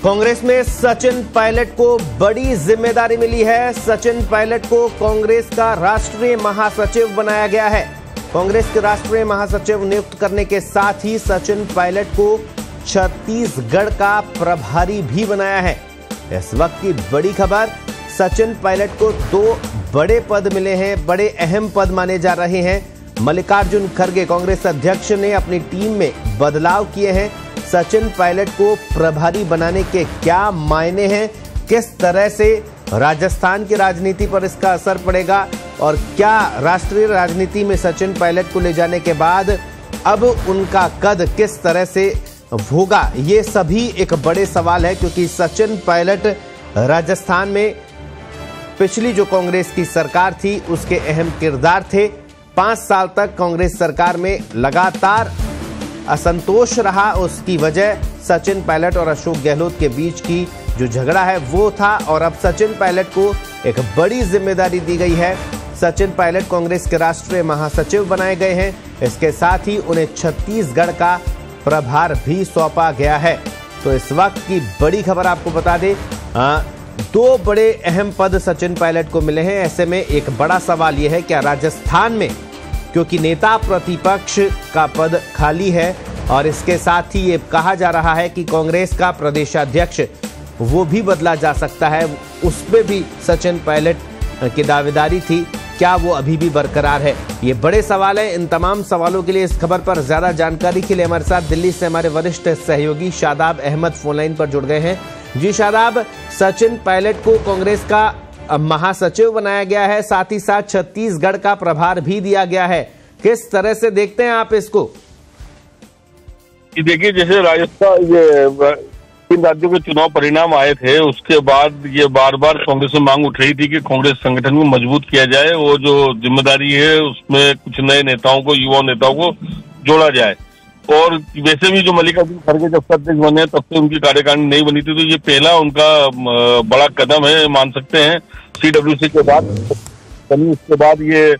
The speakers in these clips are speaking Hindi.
कांग्रेस में सचिन पायलट को बड़ी जिम्मेदारी मिली है। सचिन पायलट को कांग्रेस का राष्ट्रीय महासचिव बनाया गया है। कांग्रेस के राष्ट्रीय महासचिव नियुक्त करने के साथ ही सचिन पायलट को छत्तीसगढ़ का प्रभारी भी बनाया है। इस वक्त की बड़ी खबर, सचिन पायलट को 2 बड़े पद मिले हैं, बड़े अहम पद माने जा रहे हैं। मल्लिकार्जुन खड़गे कांग्रेस अध्यक्ष ने अपनी टीम में बदलाव किए हैं। सचिन पायलट को प्रभारी बनाने के क्या मायने हैं, किस तरह से राजस्थान की राजनीति पर इसका असर पड़ेगा और क्या राष्ट्रीय राजनीति में सचिन पायलट को ले जाने के बाद अब उनका कद किस तरह से होगा, ये सभी एक बड़े सवाल है। क्योंकि सचिन पायलट राजस्थान में पिछली जो कांग्रेस की सरकार थी उसके अहम किरदार थे। 5 साल तक कांग्रेस सरकार में लगातार असंतोष रहा। उसकी वजह सचिन पायलट और अशोक गहलोत के बीच की जो झगड़ा है वो था और अब सचिन पायलट को एक बड़ी जिम्मेदारी दी गई है। सचिन पायलट कांग्रेस के राष्ट्रीय महासचिव बनाए गए हैं। इसके साथ ही उन्हें छत्तीसगढ़ का प्रभार भी सौंपा गया है। तो इस वक्त की बड़ी खबर आपको बता दें, 2 बड़े अहम पद सचिन पायलट को मिले हैं। ऐसे में एक बड़ा सवाल यह है, क्या राजस्थान में, क्योंकि नेता प्रतिपक्ष का पद खाली है और इसके साथ ही ये कहा जा रहा है कि कांग्रेस का प्रदेशाध्यक्ष वो भी बदला जा सकता है, उसमें भी सचिन पायलट की दावेदारी थी, क्या वो अभी भी बरकरार है? ये बड़े सवाल है। इन तमाम सवालों के लिए, इस खबर पर ज्यादा जानकारी के लिए हमारे साथ दिल्ली से हमारे वरिष्ठ सहयोगी शादाब अहमद फोनलाइन पर जुड़ गए हैं। जी शादाब, सचिन पायलट को कांग्रेस का महासचिव बनाया गया है, साथ ही साथ छत्तीसगढ़ का प्रभार भी दिया गया है। किस तरह से देखते हैं आप इसको? देखिए, जैसे राजस्थान इन राज्यों के चुनाव परिणाम आए थे, उसके बाद ये बार बार कांग्रेस में मांग उठ रही थी कि कांग्रेस संगठन को मजबूत किया जाए। वो जो जिम्मेदारी है उसमें कुछ नए नेताओं को, युवा नेताओं को जोड़ा जाए। और वैसे भी जो मल्लिकार्जुन खड़गे जब से अध्यक्ष बने तब से उनकी कार्यकारिणी नहीं बनी थी, तो ये पहला उनका बड़ा कदम है, मान सकते हैं। CWC के बाद उसके बाद ये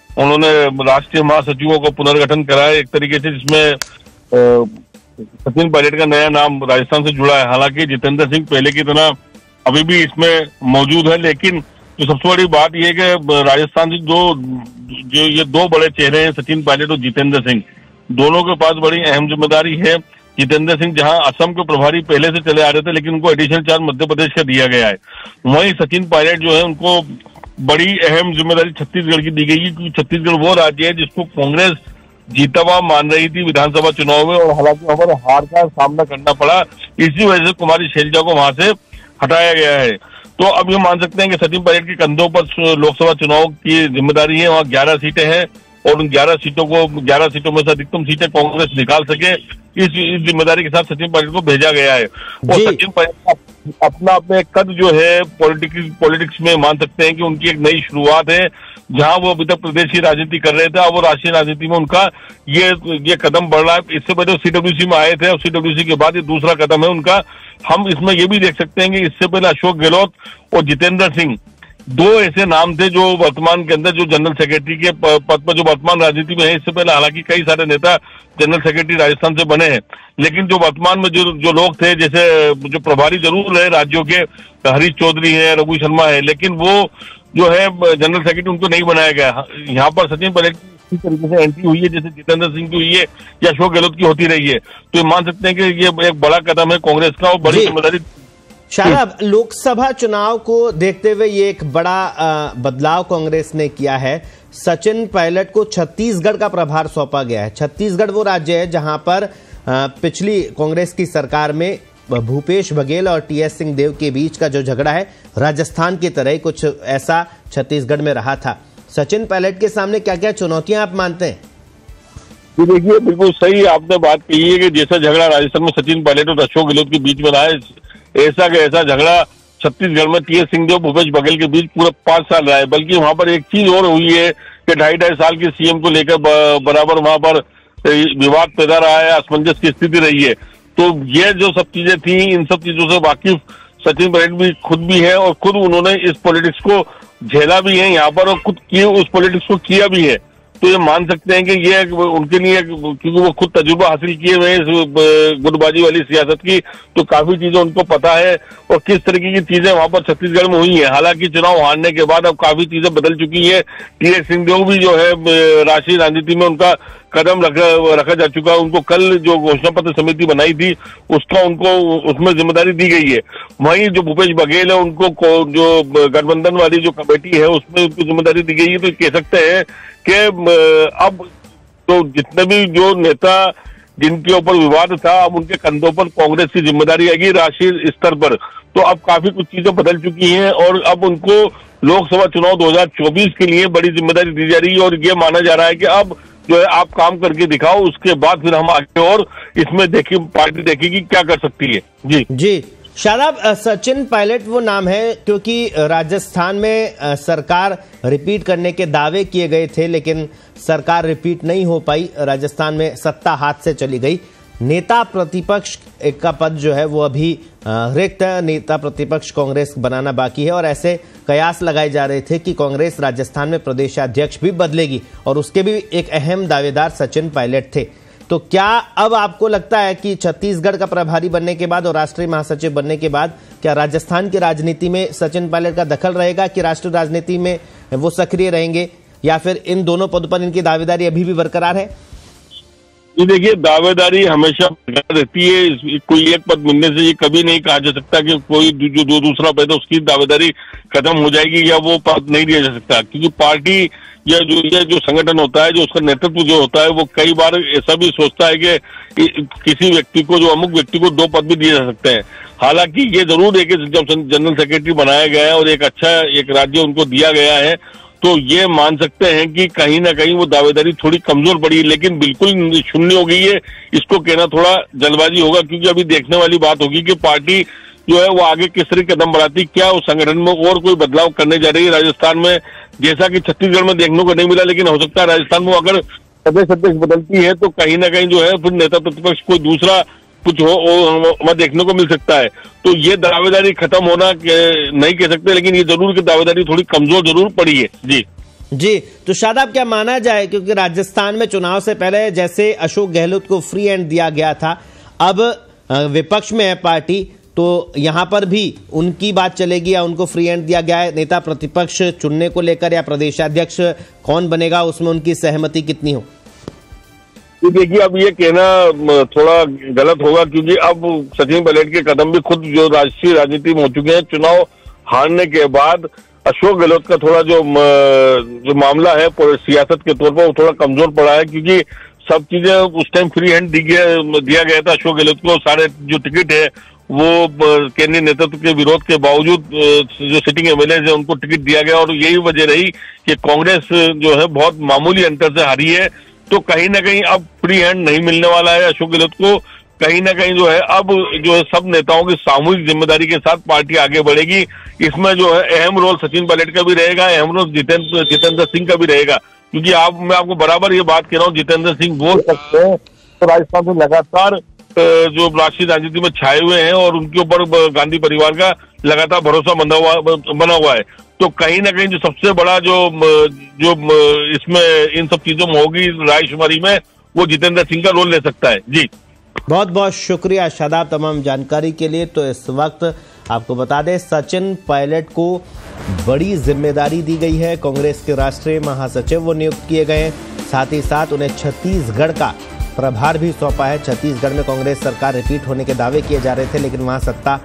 उन्होंने राष्ट्रीय महासचिवों का पुनर्गठन कराया एक तरीके से, जिसमें सचिन पायलट का नया नाम राजस्थान से जुड़ा है। हालांकि जितेंद्र सिंह पहले की तरह अभी भी इसमें मौजूद है, लेकिन जो सबसे बड़ी बात यह है कि राजस्थान से जो ये 2 बड़े चेहरे हैं, सचिन पायलट और जितेंद्र सिंह, दोनों के पास बड़ी अहम जिम्मेदारी है। जितेंद्र सिंह जहां असम के प्रभारी पहले से चले आ रहे थे, लेकिन उनको एडिशनल चार्ज मध्य प्रदेश का दिया गया है। वहीं सचिन पायलट जो है उनको बड़ी अहम जिम्मेदारी छत्तीसगढ़ की दी गई है, क्योंकि छत्तीसगढ़ वो राज्य है जिसको कांग्रेस जीता हुआ मान रही थी विधानसभा चुनाव में, और हालांकि वहां पर हार का सामना करना पड़ा। इसी वजह से कुमारी शैलजा को वहां से हटाया गया है। तो अब ये मान सकते हैं कि सचिन पायलट के कंधों पर लोकसभा चुनाव की जिम्मेदारी है। वहां 11 सीटें हैं और उन 11 सीटों में से अधिकतम सीटें कांग्रेस निकाल सके, इस जिम्मेदारी के साथ सचिन पायलट को भेजा गया है। और सचिन पायलट अपना कद जो है पॉलिटिक्स में मान सकते हैं कि उनकी एक नई शुरुआत है। जहां वो अभी तक प्रदेश की राजनीति कर रहे थे, अब वो राष्ट्रीय राजनीति में उनका ये कदम बढ़ रहा है। इससे पहले CWC में आए थे और CWC के बाद ये दूसरा कदम है उनका। हम इसमें ये भी देख सकते हैं कि इससे पहले अशोक गहलोत और जितेंद्र सिंह 2 ऐसे नाम थे जो वर्तमान के अंदर जो जनरल सेक्रेटरी के पद पर जो वर्तमान राजनीति में है। इससे पहले हालांकि कई सारे नेता जनरल सेक्रेटरी राजस्थान से बने हैं, लेकिन जो वर्तमान में जो लोग थे, जैसे जो प्रभारी जरूर रहे राज्यों के, हरीश चौधरी है, रघु शर्मा है, लेकिन वो जो है जनरल सेक्रेटरी उनको नहीं बनाया गया। यहाँ पर सचिन पायलट की तरीके से एंट्री हुई है जैसे जितेंद्र सिंह की हुई है या अशोक गहलोत की होती रही है। तो मान सकते हैं कि ये एक बड़ा कदम है कांग्रेस का और बड़ी जिम्मेदारी। शादाब, लोकसभा चुनाव को देखते हुए ये एक बड़ा बदलाव कांग्रेस ने किया है। सचिन पायलट को छत्तीसगढ़ का प्रभार सौंपा गया है। छत्तीसगढ़ वो राज्य है जहां पर पिछली कांग्रेस की सरकार में भूपेश बघेल और TS सिंहदेव के बीच का जो झगड़ा है, राजस्थान की तरह कुछ ऐसा छत्तीसगढ़ में रहा था। सचिन पायलट के सामने क्या क्या चुनौतियां आप मानते हैं? देखिए, बिल्कुल सही आपने बात कही है कि जैसा झगड़ा राजस्थान में सचिन पायलट और अशोक गहलोत के बीच में रहा है, ऐसा झगड़ा छत्तीसगढ़ में TS सिंहदेव भूपेश बघेल के बीच पूरा 5 साल रहा है। बल्कि वहां पर एक चीज और हुई है कि 2.5 साल के CM को लेकर बराबर वहां पर विवाद पैदा रहा है, असमंजस की स्थिति रही है। तो ये जो सब चीजें थी, इन सब चीजों से वाकिफ सचिन पायलट भी खुद भी है और खुद उन्होंने इस पॉलिटिक्स को झेला भी है यहाँ पर और खुद उस पॉलिटिक्स को किया भी है। तो ये मान सकते हैं कि ये उनके लिए, क्योंकि वो खुद तजुर्बा हासिल किए हुए हैं इस गुटबाजी वाली सियासत की, तो काफी चीजें उनको पता है और किस तरीके की चीजें वहां पर छत्तीसगढ़ में हुई हैं। हालांकि चुनाव हारने के बाद अब काफी चीजें बदल चुकी है। टीएस सिंहदेव भी जो है राष्ट्रीय राजनीति में उनका कदम रखा जा चुका है। उनको कल जो घोषणा पत्र समिति बनाई थी उनको उसमें जिम्मेदारी दी गई है। वहीं जो भूपेश बघेल है उनको जो गठबंधन वाली जो कमेटी है उसमें उनको जिम्मेदारी दी गई है। तो कह सकते हैं कि अब तो जितने भी जो नेता जिनके ऊपर विवाद था, अब उनके कंधों पर कांग्रेस की जिम्मेदारी आएगी राष्ट्रीय स्तर पर। तो अब काफी कुछ चीजें बदल चुकी हैं और अब उनको लोकसभा चुनाव 2024 के लिए बड़ी जिम्मेदारी दी जा रही है और ये माना जा रहा है कि अब जो है आप काम करके दिखाओ, उसके बाद फिर हम आगे और इसमें देखिए पार्टी देखेगी क्या कर सकती है। जी शादाब, सचिन पायलट वो नाम है क्योंकि राजस्थान में सरकार रिपीट करने के दावे किए गए थे, लेकिन सरकार रिपीट नहीं हो पाई। राजस्थान में सत्ता हाथ से चली गई। नेता प्रतिपक्ष का पद जो है वो अभी रिक्त है। नेता प्रतिपक्ष कांग्रेस बनाना बाकी है और ऐसे कयास लगाए जा रहे थे कि कांग्रेस राजस्थान में प्रदेशाध्यक्ष भी बदलेगी और उसके भी एक अहम दावेदार सचिन पायलट थे। तो क्या अब आपको लगता है कि छत्तीसगढ़ का प्रभारी बनने के बाद और राष्ट्रीय महासचिव बनने के बाद क्या राजस्थान की राजनीति में सचिन पायलट का दखल रहेगा कि राष्ट्रीय राजनीति में वो सक्रिय रहेंगे, या फिर इन दोनों पदों पर इनकी दावेदारी अभी भी बरकरार है? ये देखिए, दावेदारी हमेशा रहती है। कोई एक पद मिलने से ये कभी नहीं कहा जा सकता कि कोई जो दूसरा पद है उसकी दावेदारी खत्म हो जाएगी या वो पद नहीं दिया जा सकता, क्योंकि पार्टी या जो संगठन होता है, जो उसका नेतृत्व जो होता है, वो कई बार ऐसा भी सोचता है कि किसी व्यक्ति को, जो अमुक व्यक्ति को 2 पद भी दिए जा सकते हैं। हालांकि ये जरूर है कि जब जनरल सेक्रेटरी बनाया गया है और एक राज्य उनको दिया गया है, तो ये मान सकते हैं कि कहीं ना कहीं वो दावेदारी थोड़ी कमजोर पड़ी है, लेकिन बिल्कुल शून्य हो गई है इसको कहना थोड़ा जल्दबाजी होगा। क्योंकि अभी देखने वाली बात होगी कि पार्टी जो है वो आगे किस तरह कदम बढ़ाती, क्या उस संगठन में और कोई बदलाव करने जा रही है राजस्थान में, जैसा कि छत्तीसगढ़ में देखने को नहीं मिला। लेकिन हो सकता है राजस्थान में अगर प्रदेश अध्यक्ष बदलती है तो कहीं ना कहीं जो है फिर नेता प्रतिपक्ष कोई दूसरा कुछ हो देखने को मिल सकता है। तो ये दावेदारी खत्म होना नहीं कह सकते, लेकिन ये जरूर कि दावेदारी थोड़ी कमजोर जरूर पड़ी है। जी, तो शादाब क्या माना जाए, क्योंकि राजस्थान में चुनाव से पहले जैसे अशोक गहलोत को फ्री हैंड दिया गया था, अब विपक्ष में है पार्टी, तो यहां पर भी उनकी बात चलेगी या उनको फ्री हैंड दिया गया है? नेता प्रतिपक्ष चुनने को लेकर या प्रदेशाध्यक्ष कौन बनेगा उसमें उनकी सहमति कितनी हो? देखिए, अब ये कहना थोड़ा गलत होगा, क्योंकि अब सचिन पायलट के कदम भी खुद जो राष्ट्रीय राजनीति में हो चुके हैं। चुनाव हारने के बाद अशोक गहलोत का थोड़ा जो मामला है सियासत के तौर पर वो थोड़ा कमजोर पड़ा है, क्योंकि सब चीजें उस टाइम फ्री हैंड दिया गया था अशोक गहलोत को। सारे जो टिकट है वो केंद्रीय नेतृत्व के विरोध के बावजूद जो सिटिंग एमएलए है उनको टिकट दिया गया और यही वजह रही कि कांग्रेस जो है बहुत मामूली अंतर से हारी है। तो कहीं ना कहीं अब फ्री हैंड नहीं मिलने वाला है अशोक गहलोत को। कहीं ना कहीं जो है अब जो है सब नेताओं की सामूहिक जिम्मेदारी के साथ पार्टी आगे बढ़ेगी। इसमें जो है अहम रोल सचिन पायलट का भी रहेगा, अहम रोल जितेंद्र सिंह का भी रहेगा, क्योंकि मैं आपको बराबर ये बात कह रहा हूँ, जितेंद्र सिंह बोल सकते हैं तो राजस्थान में लगातार जो राष्ट्रीय राजनीति में छाए हुए हैं और उनके ऊपर गांधी परिवार का लगातार भरोसा बना हुआ है। तो कहीं ना कहीं जो सबसे बड़ा जो इसमें इन सब चीजों में होगी रायशुमारी में, वो जितेंद्र सिंह का रोल ले सकता है। जी, बहुत बहुत शुक्रिया शादाब तमाम जानकारी के लिए। तो इस वक्त आपको बता दें, सचिन पायलट को बड़ी जिम्मेदारी दी गई है। कांग्रेस के राष्ट्रीय महासचिव वो नियुक्त किए गए हैं, साथ ही साथ उन्हें छत्तीसगढ़ का प्रभार भी सौंपा है। छत्तीसगढ़ में कांग्रेस सरकार रिपीट होने के दावे किए जा रहे थे, लेकिन वहां सत्ता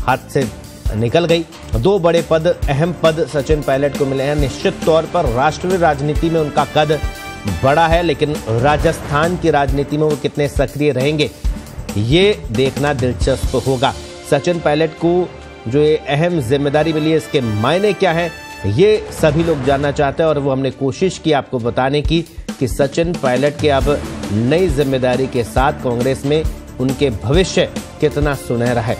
हाथ से निकल गई। 2 बड़े पद, अहम पद सचिन पायलट को मिले हैं। निश्चित तौर पर राष्ट्रीय राजनीति में उनका कद बड़ा है, लेकिन राजस्थान की राजनीति में वो कितने सक्रिय रहेंगे ये देखना दिलचस्प होगा। सचिन पायलट को जो ये अहम जिम्मेदारी मिली है, इसके मायने क्या है, ये सभी लोग जानना चाहते हैं और वो हमने कोशिश की आपको बताने की कि सचिन पायलट के अब नई जिम्मेदारी के साथ कांग्रेस में उनके भविष्य कितना सुनहरा है।